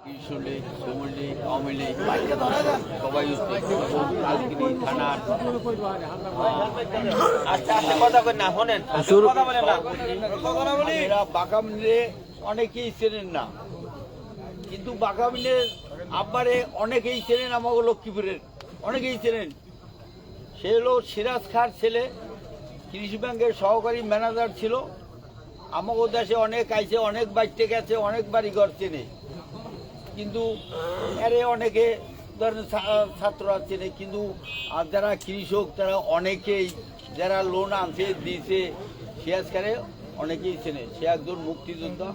কৃষক শ্রমিক লীগ আওয়ামী লীগ সবাই থানার বাঁকা মিলে অনেকেই চেনেন না, কিন্তু বাঁকা মিলের আব্বারে অনেকেই চেনেন। আমাকে লক্ষ্মীপুরের অনেকেই চেনেন। সে হলো সিরাজ খাঁর ছেলে, কৃষি ব্যাংকের সহকারী ম্যানেজার ছিল। আমাকে দেশে অনেক আইছে, অনেক বাইতে গেছে, অনেক বাড়িঘর চেনে, কিন্তু এরে অনেকে ধরেন ছাত্ররা চেনে। কিন্তু আর যারা কৃষক তারা অনেকেই যারা লোন আনছে দিয়েছে সিরাজ খাঁরে অনেকেই চেনে। সে একজন মুক্তিযোদ্ধা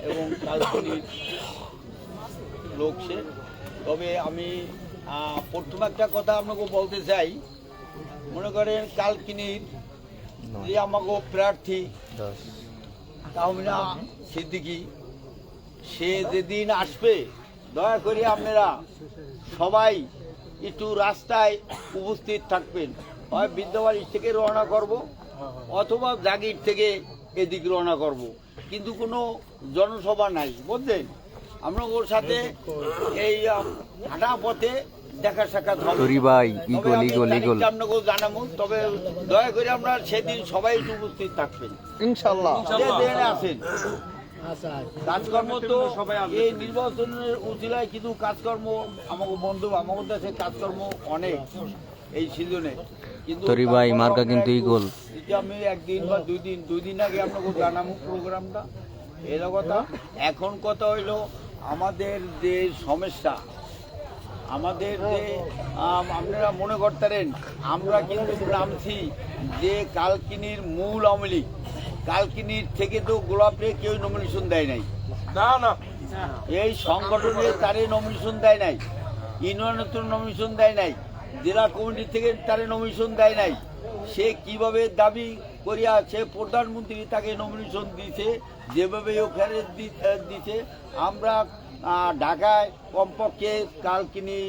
এবং কাল্পনিক লোক সে। তবে আমি প্রথম একটা কথা আপনাকে বলতে চাই, মনে করেন কালকিনির যে আমাকে প্রার্থী তাহমিনা সিদ্দিকী, সে যেদিন আসবে দয়া করে আপনারা সবাই একটু রাস্তায় উপস্থিত থাকবেন। হয় বিদ্যাবাড়ি থেকে রওনা করব অথবা জাগির থেকে এদিক রওনা করব, কিন্তু কোনো জনসভা নাই, বুঝলেন? আমরা ওর সাথে এই হাঁটা পথে দেখা সাক্ষাৎ হবে। আপনাকে জানাবো, তবে দয়া করে আমরা সেদিন সবাই উপস্থিত থাকবেন ইনশাল্লাহ। আসেন, কাজকর্ম তো এই নির্বাচনের উচিলায়, কিন্তু কাজকর্ম আমাকে বন্ধু আমাদের দেশে কাজকর্ম অনেক এই সিজনে। কিন্তু আমি একদিন বা দুই দিন আগে আপনাকে জানাবো প্রোগ্রামটা এর কথা। এখন কথা হইলো আমাদের যে সমস্যা, আমাদের যে আপনারা মনে করতেন আমরা কিন্তু নামছি যে কালকিনির মূল আওয়ামী লীগ। কালকিনির থেকে তো গোলাপে কেউ নমিনেশন দেয় নাই, এই সংগঠনে তারে নমিনেশন দেয় নাই, ইউনিয়নের নমিনেশন দেয় নাই, জেলা কমিটি থেকে তারে নমিনেশন দেয় নাই। সে কিভাবে দাবি করিয়া সে প্রধানমন্ত্রী তাকে নমিনেশন দিয়েছে, যেভাবে ওখানে দিছে। আমরা ঢাকায় কমপক্ষে কালকিনি,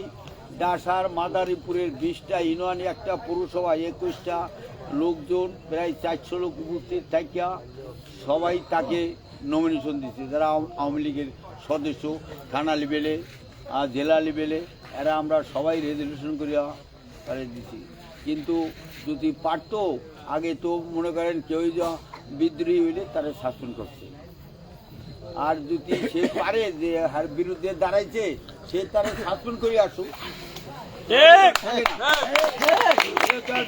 ডাসার, মাদারীপুরের 20টা ইউনিয়নে, একটা পৌরসভা 21টা লোকজন, প্রায় 400 লোক উপস্থিত থাকিয়া সবাই তাকে নমিনেশন দিচ্ছে। যারা আওয়ামী লীগের সদস্য থানা লেভেলে, জেলা লেভেলে, এরা আমরা সবাই রেজলিউশন করিয়া তারা দিচ্ছি। কিন্তু যদি পারতো আগে তো মনে করেন কেউ যা বিদ্রোহী হইলে তারা শাসন করছে, আর যদি সে পারে যে হার বিরুদ্ধে দাঁড়াইছে সে তারা শাসন করে আসুক।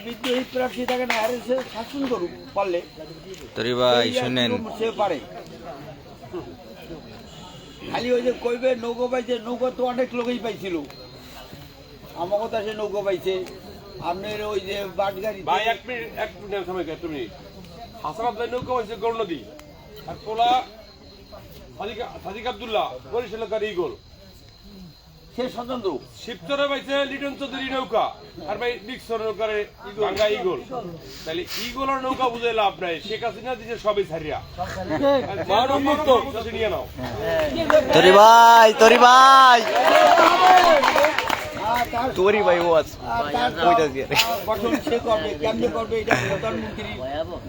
বিদ্রোহী প্রার্থী থাকে না, আরে সে শাসন করুক পারলে সে পারে। খালি ওই যে কইবে নৌকো পাইছে, নৌকো তো অনেক লোকই পাইছিল। আমার কথা সে নৌকো পাইছে, আপনার ওই যে বাটগাড়ি তুমি হাসান আব্দুল্লাহ নৌকো পাইছে গৌর নদী, আর পোলা সাদিক আব্দুল্লাহ বরিশাল ইগল, সে স্বতন্ত্র। শিবচরে পাইছে লিটন চৌধুরী নৌকা, আর ভাই ডিকসর নৌকারে ভাঙ্গা ইগল। তাহলে ইগলের নৌকা বুঝে লাভ নাই, শেখ হাসিনা দিছে সবই ছাড়িয়া নিয়ে নাও। তরি ভাই তোরি ভাই ওয়াজ গঠন সে করবে, কেমনে করবে এটা প্রধানমন্ত্রীর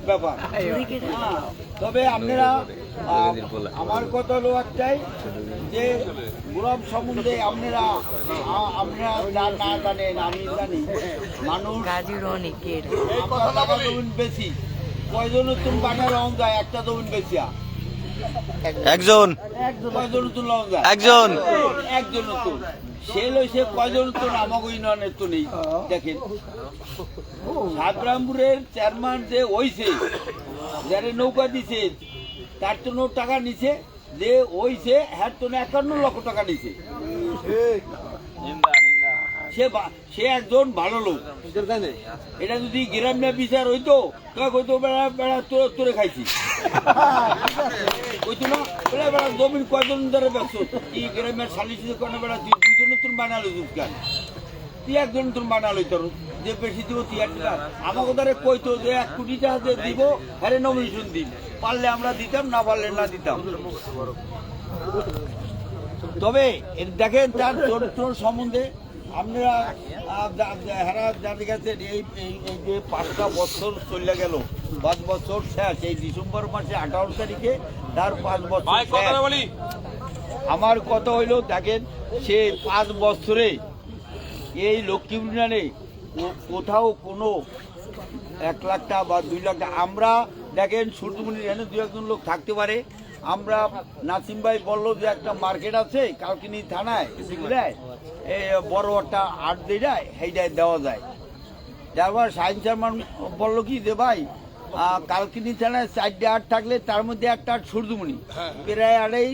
ব্যাপার। তবে আপনারা, আমার কথা হলো একটাই যে গোলাপ সম্বন্ধে আপনারা না জানেন, আমি জানি। মানুষ বেশি কয়জন তুমি বানার রং যায়, একটা জমিন বেশিয়া একজন নতুন সে লইছে কয়জন নতুন আমাকে ইউনিয়নের তো নেই। দেখেন সাতরামপুরের চেয়ারম্যান যে হইছে, যারা নৌকা দিছে তার তো টাকা নিছে, যে হইছে হ্যাঁ তো 51 লক্ষ টাকা নিছে। সে একজন ভালো লোক। এটা যদি গ্রামে বিচার হইতো কইতো বেড়া বেড়া তোরে খাইছি, কইতো না বেড়া বেড়া জমিন কয়জন ধরে ব্যস্ত কি গ্রামের সালিশি কোনো বেড়া দুইজন নতুন বানালো দুষ্কার, তুই একজন নতুন বানালো তোর যে বেশি দিব তুই একটা। আমাকে ধরে কইতো যে 1 কোটি টাকা যে দিব হ্যাঁ নমিনেশন দিন, পারলে আমরা দিতাম, না পারলে না দিতাম। তবে দেখেন তার চরিত্র সম্বন্ধে আপনারা যাদের কাছে এই যে 5টা বছর চলে গেল, 5 বছর শেষ। এই ডিসেম্বর মাসে 18 তারিখে তার 5 বছর। আমার কথা হইলো দেখেন সে 5 বছরে এই লক্ষ্মী ইউনিয়নে কোথাও কোনো 1 লাখ টাকা বা 2 লাখ টাকা আমরা দেখেন সূর্যমণির এনে 2-1 লোক থাকতে পারে। আমরা নাসিম ভাই বললো যে একটা মার্কেট আছে কালকিনি থানায় বুঝলেন, এই বড় একটা আট দেয় সেইটাই দেওয়া যায়। তারপর সাইন চেয়ারম্যান বললো কি যে ভাই কালকিনি থানায় 4টে আট থাকলে তার মধ্যে একটা আট সূর্যমণি, প্রায় আড়াই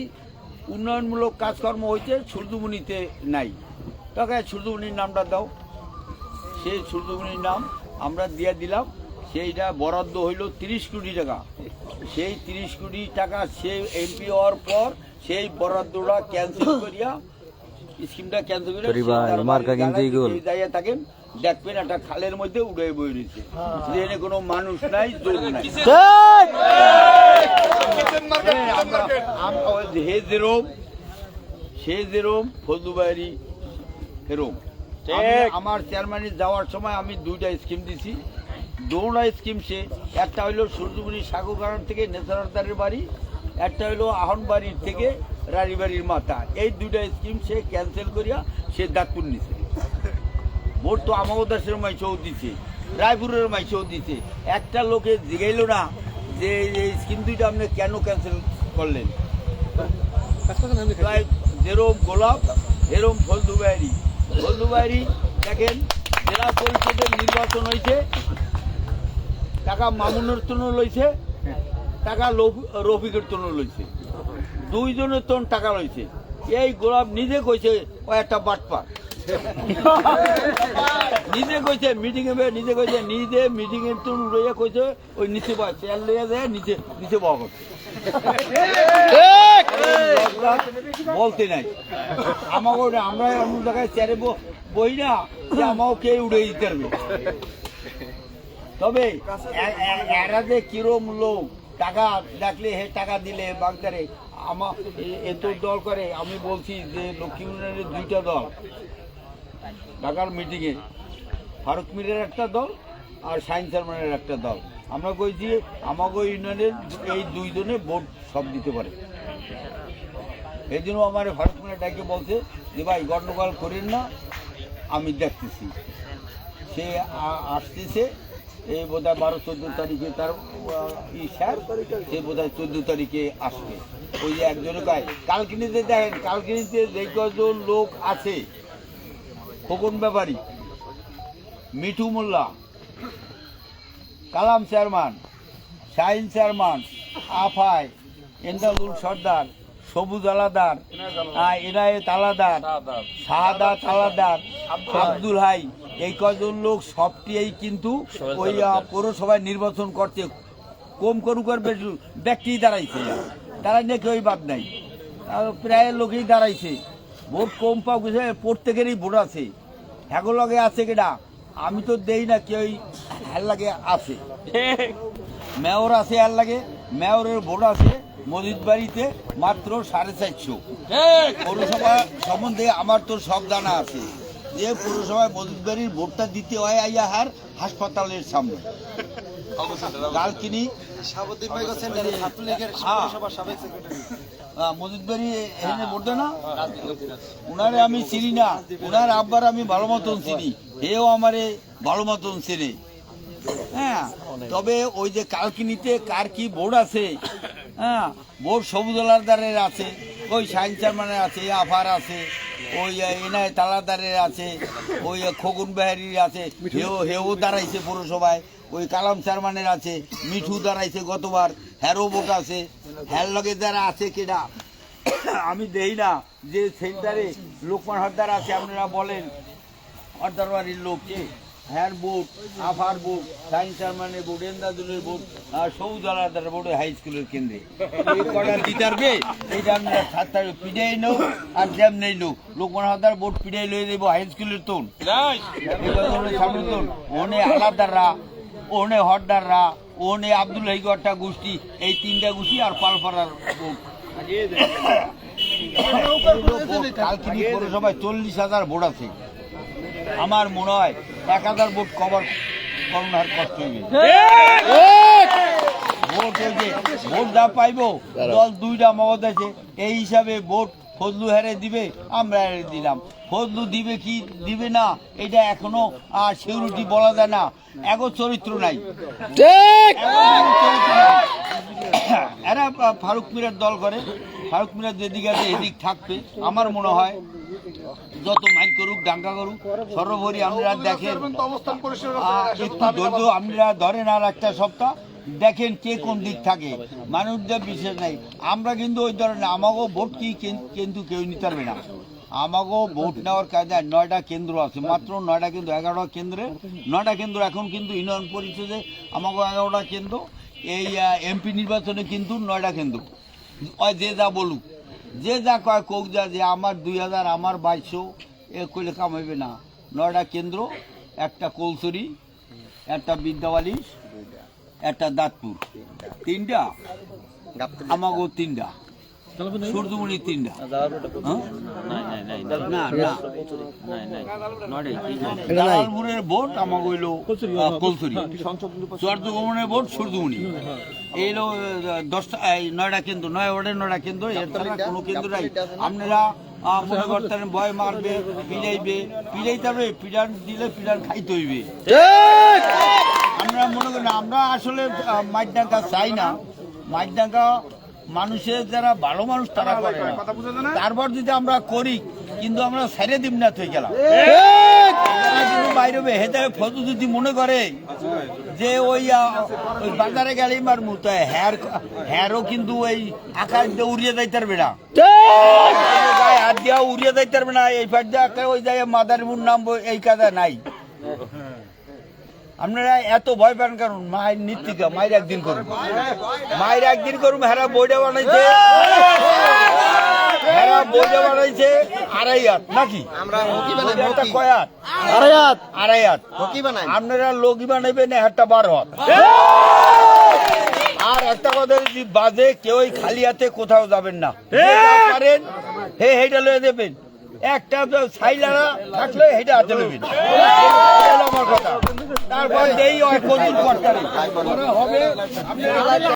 উন্নয়নমূলক কাজকর্ম হয়েছে, সূর্যমণিতে নাই। তখন সূর্যমণির নামটা দাও, সেই সূর্যমণির নাম আমরা দিয়ে দিলাম। সেইটা বরাদ্দ হইল 30 কোটি টাকা। সেই 30 কোটি টাকা সে এমপি হওয়ার পর সেই বরাদ্দটা ক্যান্সেল করিয়া স্কিমটা ক্যান্সেল করে দাঁড়িয়ে থাকেন। দেখবেন একটা খালের মধ্যে উড়ে বই রয়েছে, যেখানে কোনো মানুষ নাই, জোর নাই। সে যেরম ফজলুবাড়ি এরম আমার চেয়ারম্যানে যাওয়ার সময় আমি 2টা স্কিম দিছি। 2টা স্কিম সে একটা হইলো সূর্যমণি সাগর গার্ডেন থেকে নেসারদারের বাড়ি, একটা হইলো আহনবাড়ির থেকে রানীবাড়ির মাথা। এই 2টা স্কিম সে ক্যান্সেল করিয়া সে দাঁতপুর নিছে। ভোট তো আমাদের দেশের মাইসেও দিছে, রায়পুরের মাইসেও দিছে। একটা লোকে জিগাইল না যে এই স্কিম 2টা আপনি কেন ক্যান্সেল করলেন। যেরম গোলাপ এরম ফজলুবাড়ি দেখেন জেলা পরিষদের নির্বাচন হয়েছে, টাকা মামুনের জন্য লইছে, টাকা রফিকের জন্য লইছে, 2 জনের তো টাকা লইছে। এই গোলাপ নিজে কইছে ও একটা বাটপার, নিজে কইছে মিটিং এ, নিজে কইছে নিজে মিটিং এর তো লইয়া কইছে ওই নিচে বয় চেয়ার লইয়া যায় নিচে বয়া করছে। বলতে নাই আমাকে, আমরা অন্য জায়গায় চেয়ারে বই না যে আমাকে কে উড়ে দিতে পারবে। তবে এরা যে কিরম লোক টাকা ডাকলে হে টাকা দিলে বাগদারে আমার এত দল করে। আমি বলছি যে লক্ষ্মী ইউনিয়নের 2টা দল ঢাকার মিটিংয়ে, ফারুক মিরের একটা দল আর সাইন চেয়ারম্যানের একটা দল। আমরা কইছি আমাকে ইউনিয়নের এই 2 জনে ভোট সব দিতে পারে। এই জন্য আমার ফারুক মিরের ডাকে বলছে যে ভাই গন্ডগোল করেন না, আমি দেখতেছি। সে আসতেছে এই বোধহয় 12-14 তারিখে তার স্যার, সে বোধহয় 14 তারিখে আসবে। ওই যে একজনে কয় কালকিনিতে দেখেন, কালকিনিতে যে কজন লোক আছে, খোকন ব্যাপারী, মিঠু মোল্লা, কালাম চেয়ারম্যান, শাহিন চেয়ারম্যান, আফাই, এন্দালুল সর্দার, সবুজ আলাদার, এনায়েত আলাদার, শাহাদাত আলাদার, আব্দুল হাই, এই কজন লোক সবটিই কিন্তু ওই পৌরসভায় নির্বাচন করছে। কম করুক আর বেশি ব্যক্তি দাঁড়াইছে, দাঁড়াই নাকি ওই বাদ নাই, প্রায় লোকেই দাঁড়াইছে। ভোট কম পাও কিছু, প্রত্যেকেরই ভোট আছে। হ্যাগো লগে আছে কিনা আমি তো দেই না, কেউ হ্যার লাগে আছে, মেয়র আছে, হ্যার লাগে মেয়রের ভোট আছে মসজিদ বাড়িতে মাত্র 450। পৌরসভা সম্বন্ধে আমার তো সব জানা আছে যে পৌরসভায় মসজিদ বাড়ির ভোটটা দিতে হয় আইয়া হার হাসপাতালের সামনে কালকিনি মসজিদ বাড়ি এখানে ভোট দেয় না। ওনারে আমি চিনি না, ওনার আব্বার আমি ভালো মতন চিনি, এও আমারে ভালো মতন চিনি। হ্যাঁ, তবে ওই যে কালকিনিতে কার কি বোর্ড আছে, হ্যাঁ, বোর্ড সবুজ আলাদারের আছে, ওই সাইন চেয়ারম্যানের আছে, আফার আছে, ওই এনায়েত আলাদারের আছে, ওই খোকন বেহারির আছে, হেও দাঁড়াইছে পৌরসভায়, ওই কালাম চেয়ারম্যানের আছে, মিঠু দাঁড়াইছে গতবার, হ্যারো বোট আছে। হ্যার লগে যারা আছে কেনা আমি দেই না, যে সেন্টারে লোকমান হরদার আছে আপনারা বলেন হরদার বাড়ির লোককে, হ্যার বোট, আফার বোট, সাইন্স চেয়ারম্যানের বোট, এন্দাদুলের বোট, আর সবুজ আলাদার বোট হাই স্কুলের কেন্দ্রে কটা দিতে পারবে। এইটা আপনারা সাতটা পিড়াই নো আর জ্যাম নেই নো, লোকমান হরদার বোট পিড়াই লয়ে দেবো হাই স্কুলের তোন সামনে তোন, ওনে আলাদাররা, ওনে হরদাররা, ওনে আব্দুল হাইগটা গোষ্ঠী, এই 3টা গোষ্ঠী আর পালপাড়ার বোট। কালকিনি পৌরসভায় 40,000 ভোট আছে। আমার মনে হয় 1000 ভোট কভার করোনার কষ্ট হয়ে গেছে। ভোট হয়েছে, ভোট যা পাইব দল 2টা মগজ আছে, এই হিসাবে ভোট ফজলু হেরে দিবে, আমরা হেরে দিলাম। ফজলু দিবে কি দিবে না এটা এখনো সিউরিটি বলা যায় না। এগো চরিত্র নাই, এরা ফারুক মিরার দল করে। ফারুক মিরার যেদিকে আছে এদিক থাকবে। আমার মনে হয় যত মাইল করুক দাঙ্গা করুক সর্বোপরি আপনারা দেখেন, একটু ধৈর্য আপনারা ধরেন আর একটা সপ্তাহ দেখেন কে কোন দিক থাকে। মানুষদের বিশেষ নাই, আমরা কিন্তু ওই ধরনের আমাকেও ভোট কি কিন্তু কেউ নিতে পারবে না। আমাকেও ভোট নেওয়ার কাজে 9টা কেন্দ্র আছে, মাত্র 9টা কেন্দ্র, 11টা কেন্দ্রে 9টা কেন্দ্র। এখন কিন্তু ইউনিয়ন পরিষদে আমাকে 11টা কেন্দ্র, এই এমপি নির্বাচনে কিন্তু 9টা কেন্দ্র। ওই যে যা বলুক, যে যা কয় কোক যা, যে আমার 2000 আমার 2200 এ কইলে কামাইবে না। 9টা কেন্দ্র, একটা কলসরি, একটা বিদ্যাবালিশ, একটা দাঁতপুর, 3টা আমাগো, 3টা সূর্যমণি, 3টা। জালালপুরের ভোট আমাকে হইলো কলসরি, চুয়ার্দগমনের ভোট সূর্যমণি। এই হলো 10টা 9টা কেন্দ্র, 9 ওয়ার্ডের 9টা কেন্দ্র। এর ছাড়া কোনো কেন্দ্র নাই। আপনারা মনে করতেন ভয় মারবে, পিড়াইবে, পিড়াইতে হবে, পিড়ান দিলে পিড়ান খাইতে হইবে। আমরা মনে করি না, আমরা আসলে মাইডাঙ্গা চাই না। মাইডাঙ্গা মানুষের যারা ভালো মানুষ তারা করে না। তারপর যদি আমরা করি কিন্তু আমরা ছেড়ে দিব না, তুই গেলাম বাইরে হেঁটে ফটো যদি মনে করে যে ওই বাজারে গেলেই মার মুতো হ্যারও কিন্তু ওই আকাশ দিয়ে উড়িয়ে যাইতে পারবে না, হাত দিয়া উড়িয়ে যাইতে পারবে না। এই ফাট দিয়ে ওই জায়গায় মাদারীপুর নামবো, এই কাজা নাই। আপনারা এত ভয় পান কারণ মায়ের নীতিকা, মায়ের একদিন করুন, মায়ের একদিন করুন। হেরা বইটা বানাইছে, হেরা বইটা বানাইছে 2.5 হাত নাকি, একটা কয় হাত, 2.5 হাত। আপনারা লোকই বানাইবেন একটা 12 হাত। আর একটা কথা যদি বাজে কেউ খালি হাতে কোথাও যাবেন না, পারেন হে হেটা লয়ে দেবেন। একটা সাইলারা থাকলে হেটা হাতে নেবেন, আমার কথা। তারপর যেই কত করতে হবে।